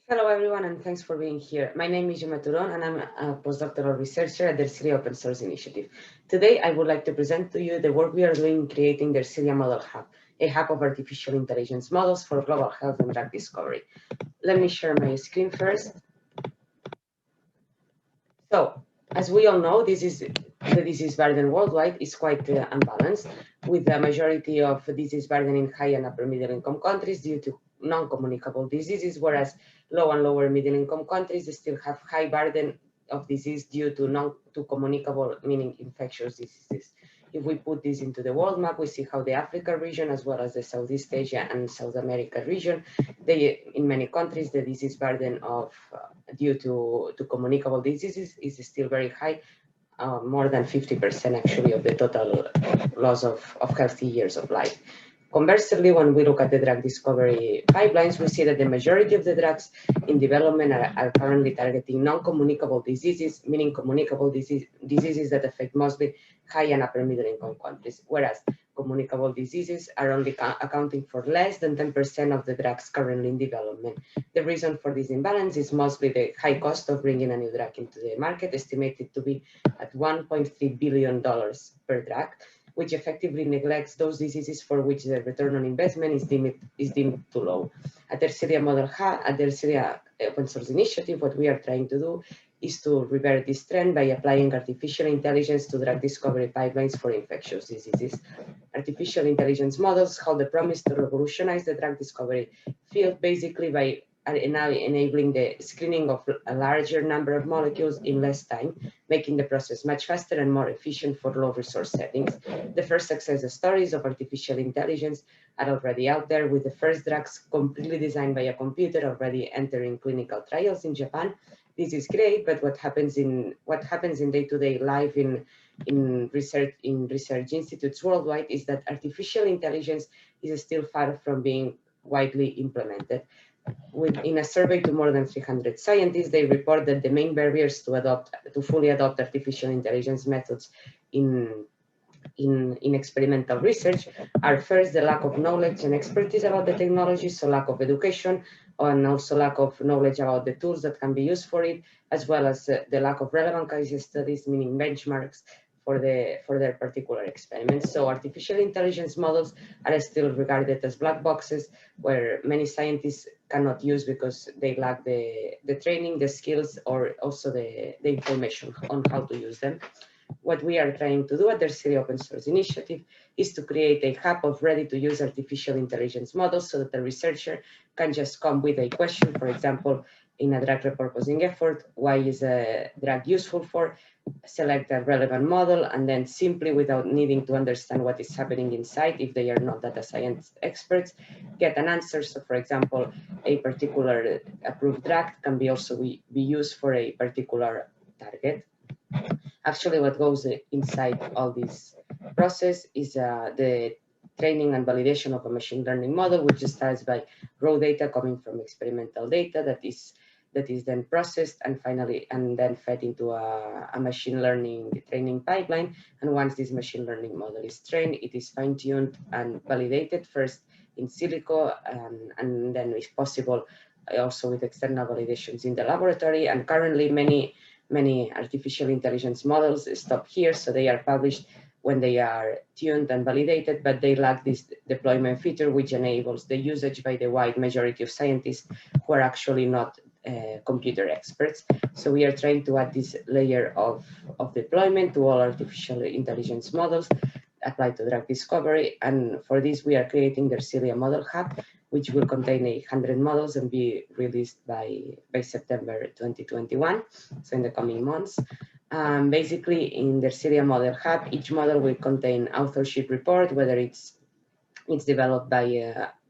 Hello, everyone, and thanks for being here. My name is Gemma Turon, and I'm a postdoctoral researcher at the Ersilia Open Source Initiative. Today, I would like to present to you the work we are doing in creating the Ersilia Model Hub, a hub of artificial intelligence models for global health and drug discovery. Let me share my screen first. So, as we all know, the disease burden worldwide is quite unbalanced, with the majority of disease burden in high and upper middle income countries due to non-communicable diseases, whereas low and lower middle income countries still have high burden of disease due to communicable, meaning infectious diseases. If we put this into the world map, we see how the Africa region, as well as the Southeast Asia and South America region, in many countries, the disease burden due to communicable diseases is still very high, more than 50% actually of the total loss of healthy years of life. Conversely, when we look at the drug discovery pipelines, we see that the majority of the drugs in development are currently targeting non-communicable diseases, meaning communicable diseases that affect mostly high and upper middle income countries, whereas communicable diseases are only accounting for less than 10% of the drugs currently in development. The reason for this imbalance is mostly the high cost of bringing a new drug into the market, estimated to be at $1.3 billion per drug, which effectively neglects those diseases for which the return on investment is deemed too low. At the Ersilia Model Hub, at the Ersilia Open Source Initiative, what we are trying to do is to revert this trend by applying artificial intelligence to drug discovery pipelines for infectious diseases. Artificial intelligence models hold the promise to revolutionize the drug discovery field, basically by now enabling the screening of a larger number of molecules in less time, making the process much faster and more efficient for low resource settings. The first success stories of artificial intelligence are already out there, with the first drugs completely designed by a computer already entering clinical trials in Japan. This is great, but what happens in day-to-day life in research institutes worldwide is that artificial intelligence is still far from being widely implemented. In a survey to more than 300 scientists, they report that the main barriers to fully adopt artificial intelligence methods in experimental research are first the lack of knowledge and expertise about the technology, so lack of education, and also lack of knowledge about the tools that can be used for it, as well as the lack of relevant case studies, meaning benchmarks for their particular experiments. So artificial intelligence models are still regarded as black boxes, where many scientists cannot use because they lack the training, the skills, or also the information on how to use them. What we are trying to do at the Ersilia Open Source Initiative is to create a hub of ready-to-use artificial intelligence models so that the researcher can just come with a question, for example, in a drug repurposing effort, why is a drug useful for, select a relevant model, and then simply, without needing to understand what is happening inside, if they are not data science experts, get an answer. So for example, a particular approved drug can be also be used for a particular target. Actually, what goes inside all this process is the training and validation of a machine learning model, which starts by raw data coming from experimental data that is then processed and then fed into a machine learning training pipeline. And once this machine learning model is trained, it is fine-tuned and validated first in silico, and then, if possible, also with external validations in the laboratory. And currently, many artificial intelligence models stop here, so they are published when they are tuned and validated, but they lack this deployment feature, which enables the usage by the wide majority of scientists who are actually not computer experts. So we are trying to add this layer of deployment to all artificial intelligence models applied to drug discovery. And for this, we are creating the Ersilia Model Hub, which will contain 100 models and be released by September 2021, so in the coming months. Basically, in the Ersilia Model Hub, each model will contain authorship report, whether it's developed by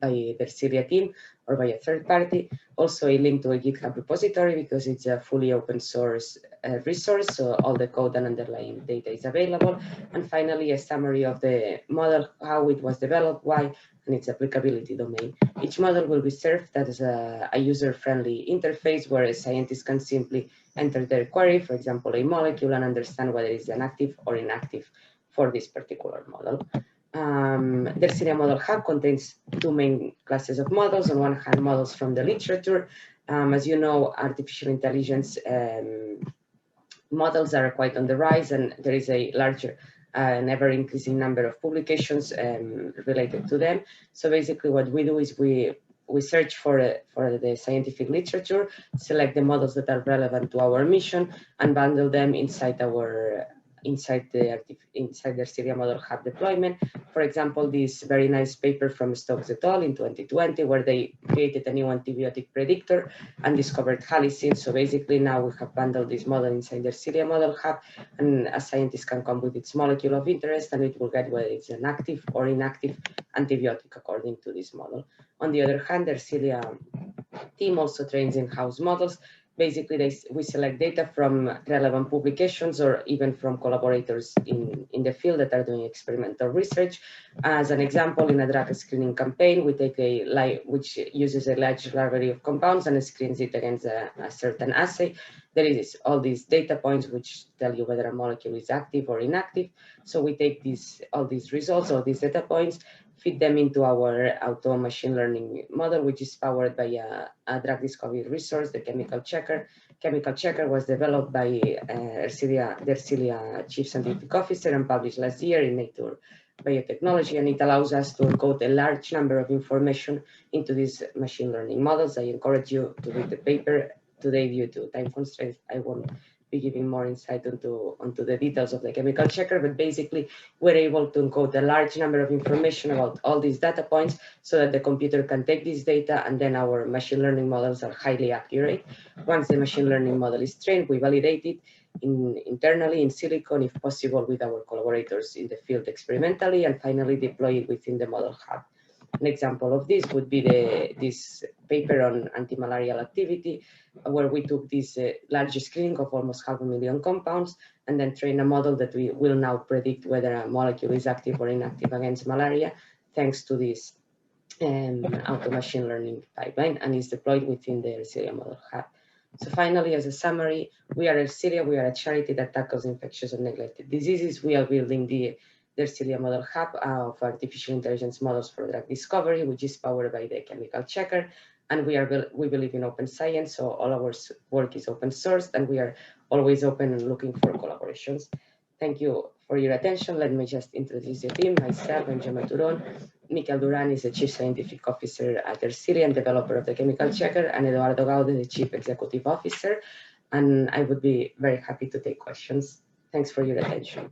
the Ersilia team or by a third party. Also a link to a GitHub repository, because it's a fully open source resource, so all the code and underlying data is available. And finally, a summary of the model, how it was developed, why, and its applicability domain. Each model will be served as a user-friendly interface where scientists can simply enter their query, for example, a molecule, and understand whether it's an active or inactive for this particular model. The Ersilia Model Hub contains two main classes of models. On one hand, models from the literature, As you know, artificial intelligence models are quite on the rise, and there is a larger an ever-increasing number of publications related to them. So basically what we do is we search for the scientific literature, select the models that are relevant to our mission, and bundle them inside the Ersilia Model Hub deployment. For example, this very nice paper from Stokes et al. In 2020, where they created a new antibiotic predictor and discovered halicin. So basically now we have bundled this model inside the Ersilia Model Hub, and a scientist can come with its molecule of interest, and it will get whether it's an active or inactive antibiotic according to this model. On the other hand, the Ersilia team also trains in-house models. Basically, we select data from relevant publications or even from collaborators in the field that are doing experimental research. As an example, in a drug screening campaign, we take which uses a large library of compounds and screens it against a certain assay. There is all these data points which tell you whether a molecule is active or inactive. So we take all these results, all these data points, feed them into our auto machine learning model, which is powered by a drug discovery resource, the Chemical Checker. Chemical Checker was developed by the Ersilia Chief Scientific Officer and published last year in Nature Biotechnology, and it allows us to encode a large number of information into these machine learning models. I encourage you to read the paper. Today, due to time constraints, I won't be giving more insight onto the details of the Chemical Checker, but basically we're able to encode a large number of information about all these data points so that the computer can take this data, and then our machine learning models are highly accurate. Once the machine learning model is trained, we validate it internally in silicon, if possible, with our collaborators in the field experimentally, and finally deploy it within the Model Hub. An example of this would be this paper on antimalarial activity, where we took this large screening of almost 500,000 compounds and then train a model that we will now predict whether a molecule is active or inactive against malaria, thanks to this auto machine learning pipeline, and is deployed within the Ersilia Model Hub. So finally, as a summary, we are Ersilia. We are a charity that tackles infectious and neglected diseases. We are building the Ersilia Model Hub of artificial intelligence models for drug discovery, which is powered by the Chemical Checker. And we believe in open science, so all our work is open sourced, and we are always open and looking for collaborations. Thank you for your attention. Let me just introduce the team. Myself, I'm Gemma Turon. Miquel Duran is the Chief Scientific Officer at Ersilia and developer of the Chemical Checker, and Eduardo Gaude, the Chief Executive Officer. And I would be very happy to take questions. Thanks for your attention.